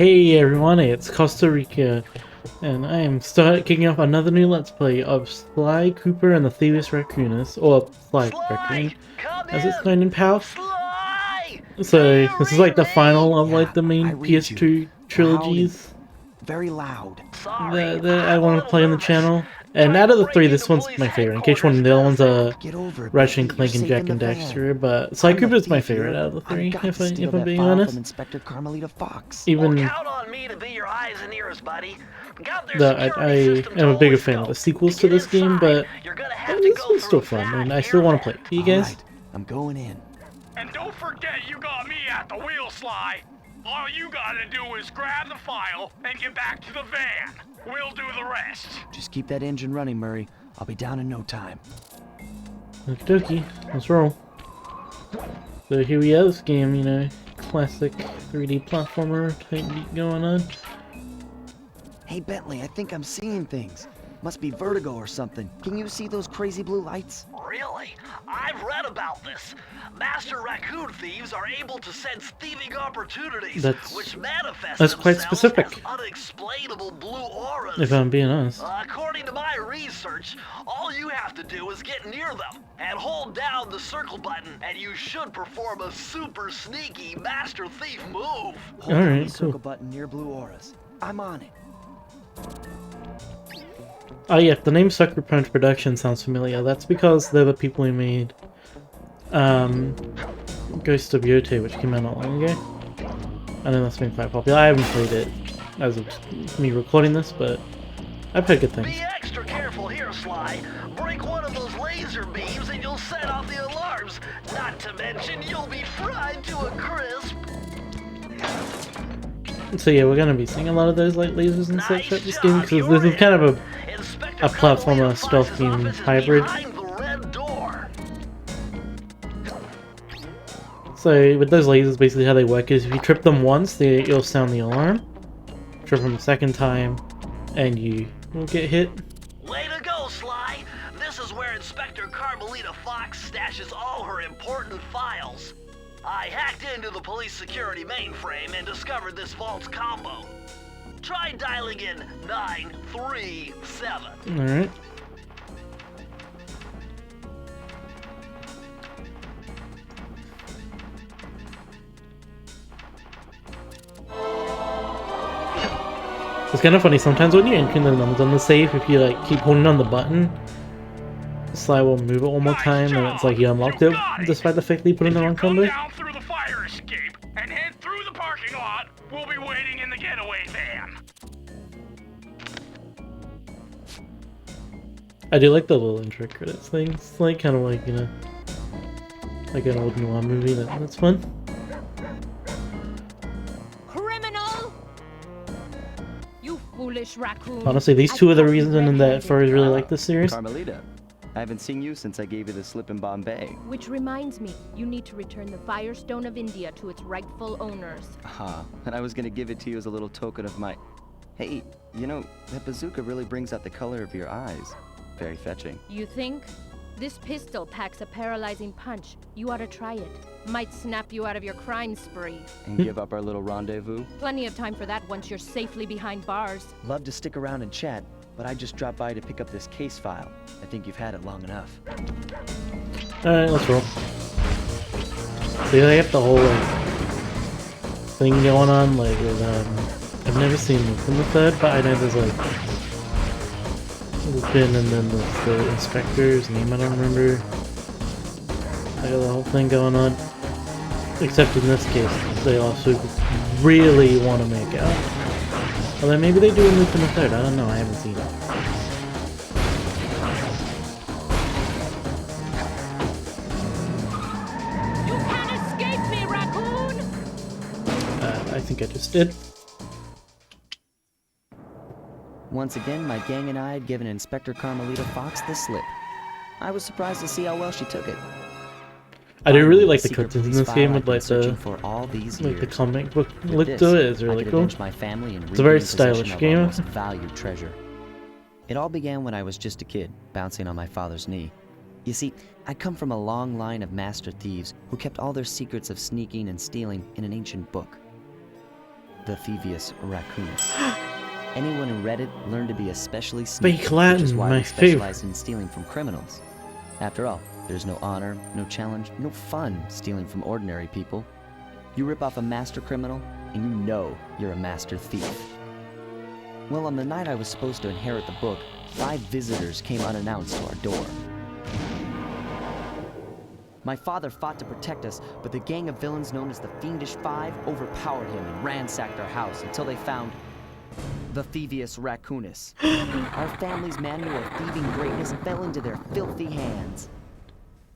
Hey everyone, it's Costa Rica, and I am kicking off another new Let's Play of Sly Cooper and the Thievius Racoonus, or Sly Raccoon, as it's known in PAL. So this is like the final of like the main PS2 trilogies very loud. that I want to play on the channel. And out of the three, this one's my favorite. In case you're wondering, the other one's Ratchet and Clank and Jack and Daxter, but Sly Cooper is my favorite out of the three, if I'm being honest. Inspector Carmelita Fox. Even count on me to be your eyes and ears, buddy. I am a bigger fan of the sequels to this game, but this one's still fun, and I still want to play it. You guys? Right, I'm going in. And don't forget you got me at the wheel, Sly. All you gotta do is grab the file and get back to the van. We'll do the rest. Just keep that engine running, Murray. I'll be down in no time. Okie dokie, let's roll. So here we have this game, you know, classic 3D platformer type beat going on. Hey, Bentley, I think I'm seeing things. Must be vertigo or something. Can you see those crazy blue lights? Really? I've read about this. Master raccoon thieves are able to sense thieving opportunities, which manifest that's quite themselves specific. as unexplainable blue auras. If I'm being honest. According to my research, all you have to do is get near them and hold down the circle button, and you should perform a super sneaky master thief move. Hold All down right, the circle cool. button near blue auras. I'm on it. Oh yeah, the name Sucker Punch Productions sounds familiar. That's because they're the people who made Ghost of Yote, which came out not long ago. I know that's been quite popular. I haven't played it as of me recording this, but I've heard good things. Be extra careful here, Sly. Break one of those laser beams and you'll set off the alarms. Not to mention you'll be fried to a crisp. So yeah, we're gonna be seeing a lot of those like lasers and such at this game, because this is kind of a platformer stealth game hybrid. So with those lasers, basically how they work is if you trip them once, you'll sound the alarm. Trip them a second time, and you will get hit. Way to go, Sly! This is where Inspector Carmelita Fox stashes all her important files. I hacked into the police security mainframe and discovered this vault's combo. Try dialing in 937. Alright. It's kind of funny, sometimes when you're entering the numbers on the safe, if you like keep holding on the button, Sly will move it one more time and it's like you unlocked it, despite the fact that you put in the wrong combo. Go down through the fire escape and head through the parking lot. We'll be waiting in the getaway van. I do like the little intro credits thing. It's like kind of like, you know, like an old noir movie. That's fun. Criminal! You foolish raccoon. Honestly, these two are the reasons that furries really like this series. Carmelita, I haven't seen you since I gave you the slip in Bombay. Which reminds me, you need to return the Firestone of India to its rightful owners. And I was gonna give it to you as a little token of my... Hey, you know, that bazooka really brings out the color of your eyes. Very fetching. You think? This pistol packs a paralyzing punch. You ought to try it. Might snap you out of your crime spree. And give up our little rendezvous? Plenty of time for that once you're safely behind bars. Love to stick around and chat, but I just dropped by to pick up this case file. I think you've had it long enough. Alright, let's roll. So they have the whole like thing going on, like with I've never seen this in the third, but I know there's like Lupin and then the inspector's name I don't remember. I got the whole thing going on. Except in this case, they also really want to make out. Although maybe they do in Lupin the third, I don't know, I haven't seen it. You can't escape me, raccoon! I think I just did. Once again, my gang and I had given Inspector Carmelita Fox the slip. I was surprised to see how well she took it. I do really like the Secret cartoons in police this file game I've with been like searching the for all these like the years. comic book With look this, to it. It's I really could cool. avenge my family and It's a very regain possession stylish of game. our most valued treasure. It all began when I was just a kid, bouncing on my father's knee. You see, I come from a long line of master thieves who kept all their secrets of sneaking and stealing in an ancient book. the thievius racoonus. Anyone who read it learned to be especially sneaky, Speak Latin, which is why my we specialized in stealing from criminals. After all, there's no honor, no challenge, no fun stealing from ordinary people. You rip off a master criminal, and you know you're a master thief. Well, on the night I was supposed to inherit the book, 5 visitors came unannounced to our door. My father fought to protect us, but the gang of villains known as the Fiendish Five overpowered him and ransacked our house until they found the thievius racoonus. Our family's manual of thieving greatness fell into their filthy hands.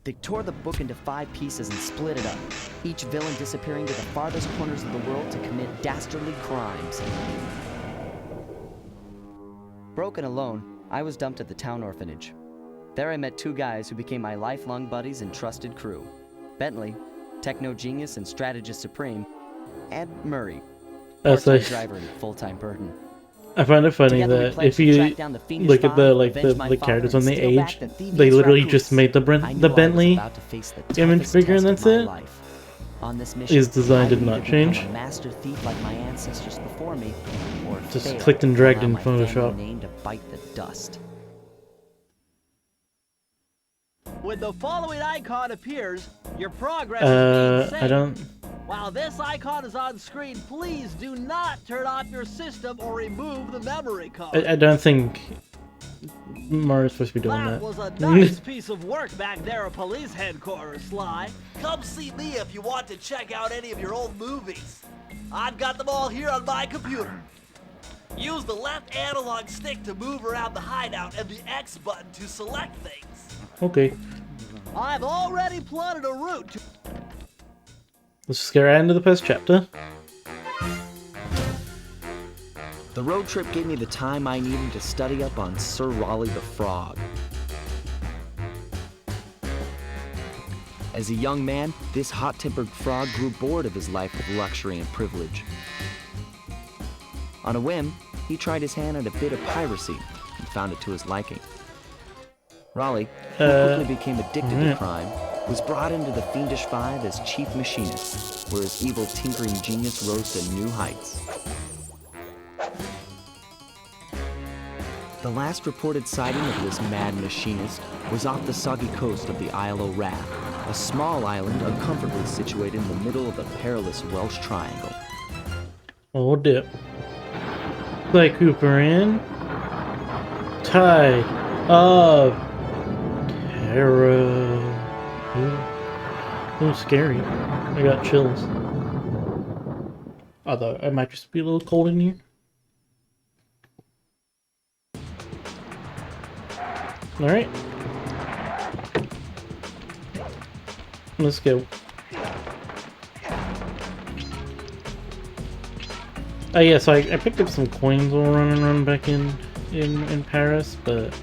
They tore the book into 5 pieces and split it up, each villain disappearing to the farthest corners of the world to commit dastardly crimes. Broken alone, I was dumped at the town orphanage. There I met 2 guys who became my lifelong buddies and trusted crew. Bentley, techno genius and strategist supreme, and Murray, part-time driver and full-time burden. I find it funny that if you look at the characters when they age, they literally just made the Bentley image bigger and that's it. His design did not change. Master thief like my ancestors before me, or Just clicked and dragged in Photoshop. Name to bite the dust. When the following icon appears, your progress is being I don't. While this icon is on screen, please do not turn off your system or remove the memory card. I don't think Mario's supposed to be doing that. That was a nice piece of work back there at police headquarters, Sly. Come see me if you want to check out any of your old movies. I've got them all here on my computer. Use the left analog stick to move around the hideout and the X button to select things. Okay, I've already plotted a route to... let's just get right into the first chapter. The road trip gave me the time I needed to study up on Sir Raleigh the Frog. As a young man, this hot-tempered frog grew bored of his life of luxury and privilege. On a whim, he tried his hand at a bit of piracy and found it to his liking. Raleigh, who quickly became addicted to crime, was brought into the Fiendish Five as chief machinist, where his evil tinkering genius rose to new heights. The last reported sighting of this mad machinist was off the soggy coast of the Isle o' Wrath, a small island uncomfortably situated in the middle of the perilous Welsh Triangle. Oh dip. Sly Cooper in. Tide of Terror. Ooh, scary. I got chills. Although it might just be a little cold in here. Alright. Let's go. Oh yeah, so I picked up some coins while running around back in Paris, but...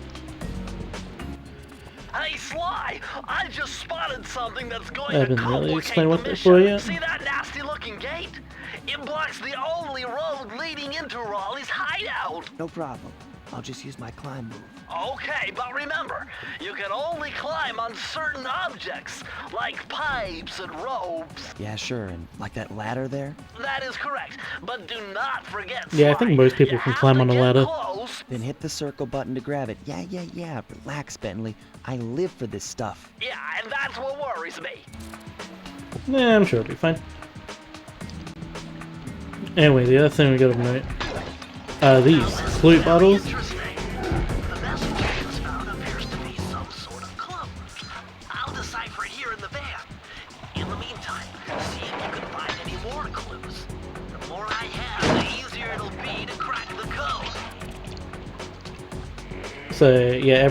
Hey Sly, I just spotted something that's going I to haven't really complicate explained what the that's for mission. yet. See that nasty looking gate? It blocks the only road leading into Raleigh's hideout. No problem. I'll just use my climb move. Okay, but remember, you can only climb on certain objects, like pipes and ropes. Yeah, sure, and like that ladder there? That is correct, but do not forget, Yeah, I think Sly, most people you can have climb to on a get ladder. close. Then hit the circle button to grab it. Yeah. Relax, Bentley. I live for this stuff. Yeah, and that's what worries me. Nah, I'm sure it'll be fine. Anyway, the other thing we got to note. These flute bottles. Interesting. The message you just found appears to be some sort of clue. I'll decipher it here in the van. In the meantime, see if you can find any more clues. The more I have, the easier it'll be to crack the code. So yeah,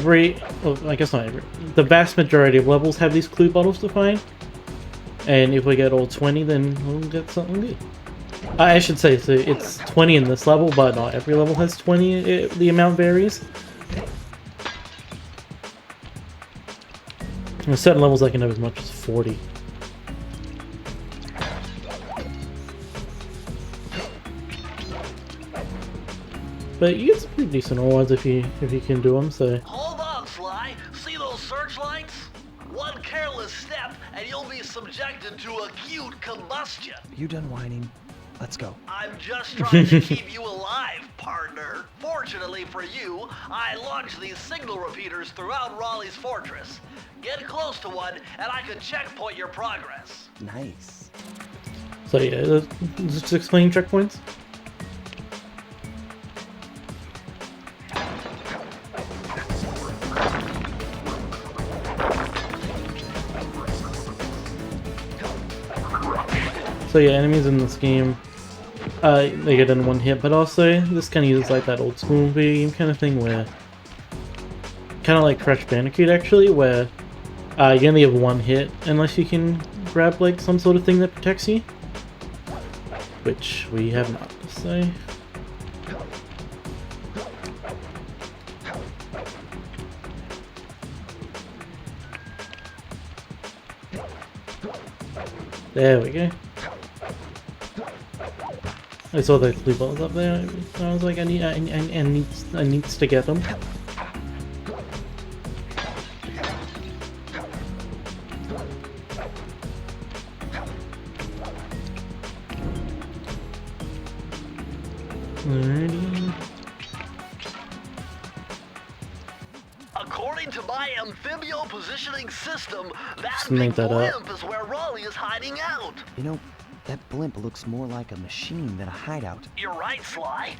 well, I guess not every. The vast majority of levels have these clue bottles to find. And if we get all 20, then we'll get something good. I should say, so it's 20 in this level, but not every level has 20, the amount varies. In certain levels I can have as much as 40. But you get some pretty decent rewards if you can do them, so... Hold on, Sly. See those searchlights? One careless step, and you'll be subjected to acute combustion. You done whining? Let's go. I'm just trying to keep you alive, partner. Fortunately for you, I launched these signal repeaters throughout Raleigh's fortress. Get close to one, and I can checkpoint your progress. Nice. So yeah, just explain checkpoints. So yeah, enemies in this game, they get in one hit, but also this kind of uses like that old school video game kind of thing where, kind of like Crash Bandicoot actually, where you only have one hit unless you can grab like some sort of thing that protects you, which we have not, so. There we go. I saw those blue balls up there. I was like, I need to get them. Alrighty. According to my amphibio positioning system, that Just big make that up. blimp is where Raleigh is hiding out. You know, that blimp looks more like a machine than a hideout. You're right, Sly.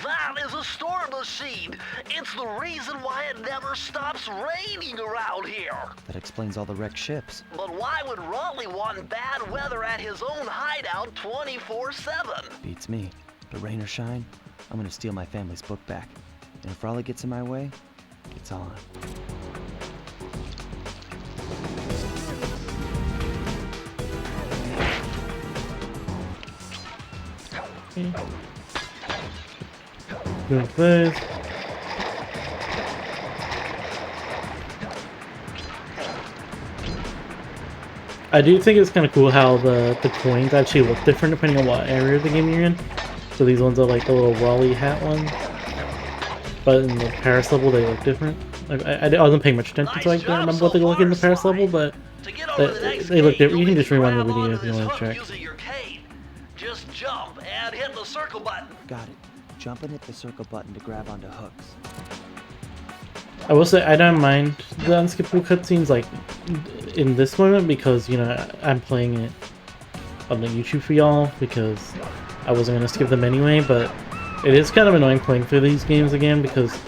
That is a storm machine. It's the reason why it never stops raining around here. That explains all the wrecked ships. But why would Raleigh want bad weather at his own hideout 24/7? Beats me. But rain or shine, I'm gonna steal my family's book back. And if Raleigh gets in my way, it's on. Good place. I do think it's kind of cool how the coins actually look different depending on what area of the game you're in. So these ones are like the little Raleigh hat ones, but in the Paris level they look different. I wasn't paying much attention, so I don't remember what they look in the Paris level, but they look different. You can just rewind the video if you want to check. Just jump and hit the circle button. Got it. Jump and hit the circle button to grab onto hooks. I will say I don't mind the unskippable cutscenes like in this moment because, you know, I'm playing it on the YouTube for y'all because I wasn't going to skip them anyway, but it is kind of annoying playing through these games again because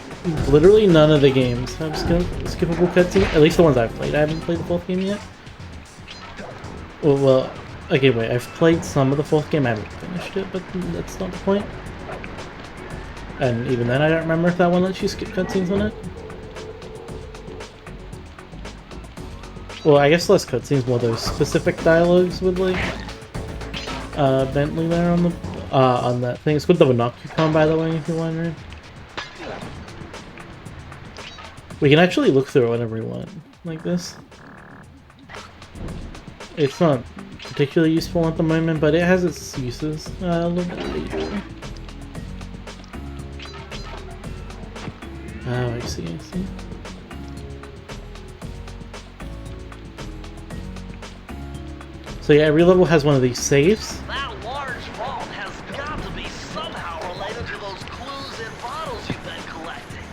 literally none of the games have skippable cutscenes, at least the ones I've played. I haven't played the fourth game yet. Well, okay, wait, I've played some of the fourth game, I haven't finished it, but that's not the point. And even then I don't remember if that one lets you skip cutscenes on it. Well, I guess less cutscenes, more those specific dialogues with, like, Bentley there on the, on that thing. It's called the Monocupon, by the way, if you're wondering. We can actually look through it whenever we want, like this. It's not particularly useful at the moment, but it has its uses a little bit later. Oh, I see, I see. So yeah, every level has one of these safes. That large vault has got to be somehow related to those clues and bottles you've been collecting.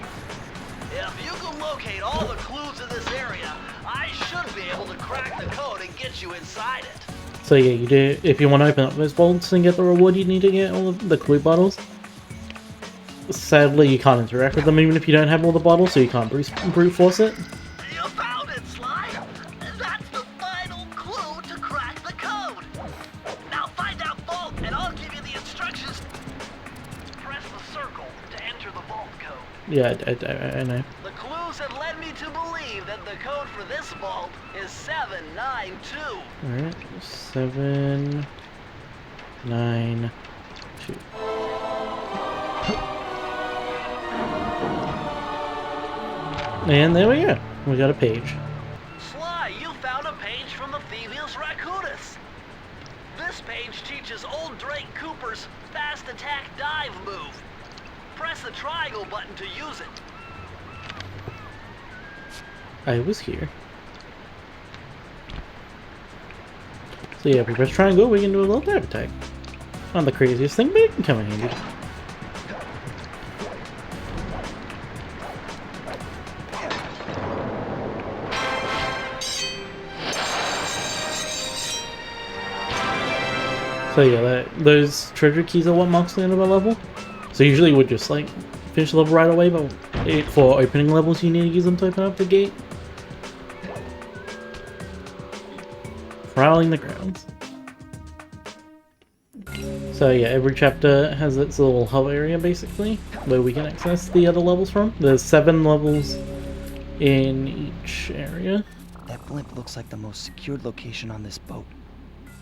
If you can locate all the clues in this area, I should be able to crack the code and get you inside it. So yeah, you do. If you want to open up those vaults and get the reward, you need to get all of the clue bottles. Sadly, you can't interact with them even if you don't have all the bottles, so you can't brute force it. You found it, Sly! That's the final clue to crack the code! Now find that vault and I'll give you the instructions. Press the circle to enter the vault code. Yeah, I know. The clues have led me to believe that the code for this vault is 792. Alright, 792. And there we go. We got a page. Sly, you found a page from the thievius racoonus. This page teaches old Drake Cooper's fast attack dive move. Press the triangle button to use it. I was here. So yeah, if we press triangle, we can do a little dab attack. Not the craziest thing, but it can come in handy. So yeah, those treasure keys are what marks the end of a level. So usually we'd just like finish the level right away, but for opening levels you need to use them to open up the gate. Prowling the grounds. So yeah, every chapter has its little hub area basically, where we can access the other levels from. There's 7 levels in each area. That blimp looks like the most secured location on this boat.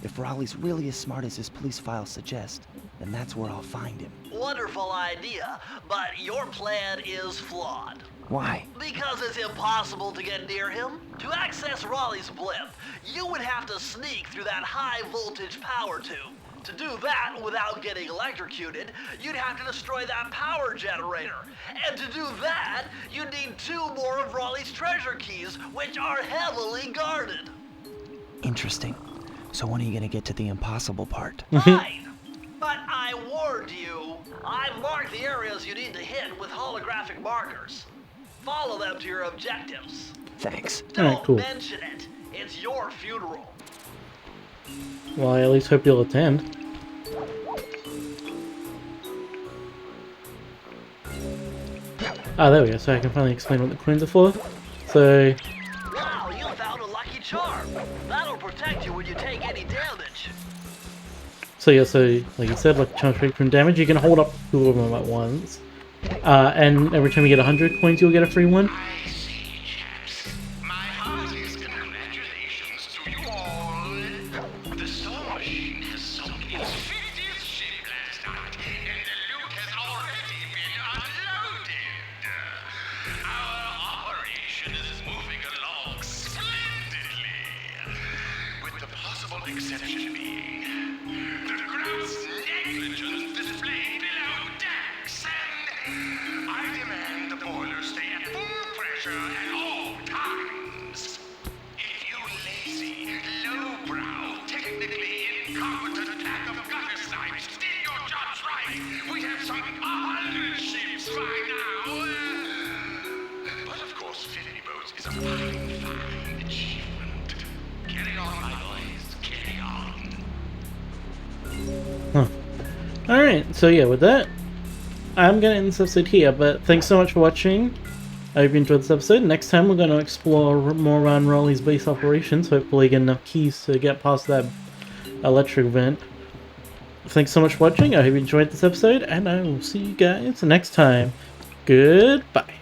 If Raleigh's really as smart as his police files suggest, then that's where I'll find him. Wonderful idea, but your plan is flawed. Why? Because it's impossible to get near him. To access Raleigh's blimp, you would have to sneak through that high-voltage power tube. To do that without getting electrocuted, you'd have to destroy that power generator. And to do that, you'd need 2 more of Raleigh's treasure keys, which are heavily guarded. Interesting. So when are you gonna get to the impossible part? Fine, but I warned you. I marked the areas you need to hit with holographic markers. Follow them to your objectives. Thanks. Don't Alright, cool. mention it. It's your funeral. Well, I at least hope you'll attend. Ah, there we go, so I can finally explain what the coins are for. So, Wow, you found a lucky charm. That'll protect you when you take any damage. yeah, so like you said, like charge rate from damage, you can hold up 2 of them at once. And every time you get 100 coins, you'll get a free one. I see, chaps. My heartiest congratulations to you all. The Storm Machine has sunk its 50th ship last night, and the loot has already been unloaded. Our operation is moving along splendidly, with the possible exception being the gross negligence displayed below decks, and I demand the boilers stay at full pressure at all times. If you lazy, lowbrow, technically incompetent pack of gutter snipes did your jobs right, we'd have sunk 100 ships by now. But of course, 50 boats is a fine, fine achievement. Carry on, my boys, carry on. Alright, so yeah, with that, I'm gonna end this episode here, but thanks so much for watching. I hope you enjoyed this episode. Next time we're going to explore more around Raleigh's base operations, hopefully get enough keys to get past that electric vent. Thanks so much for watching, I hope you enjoyed this episode, and I will see you guys next time. Goodbye.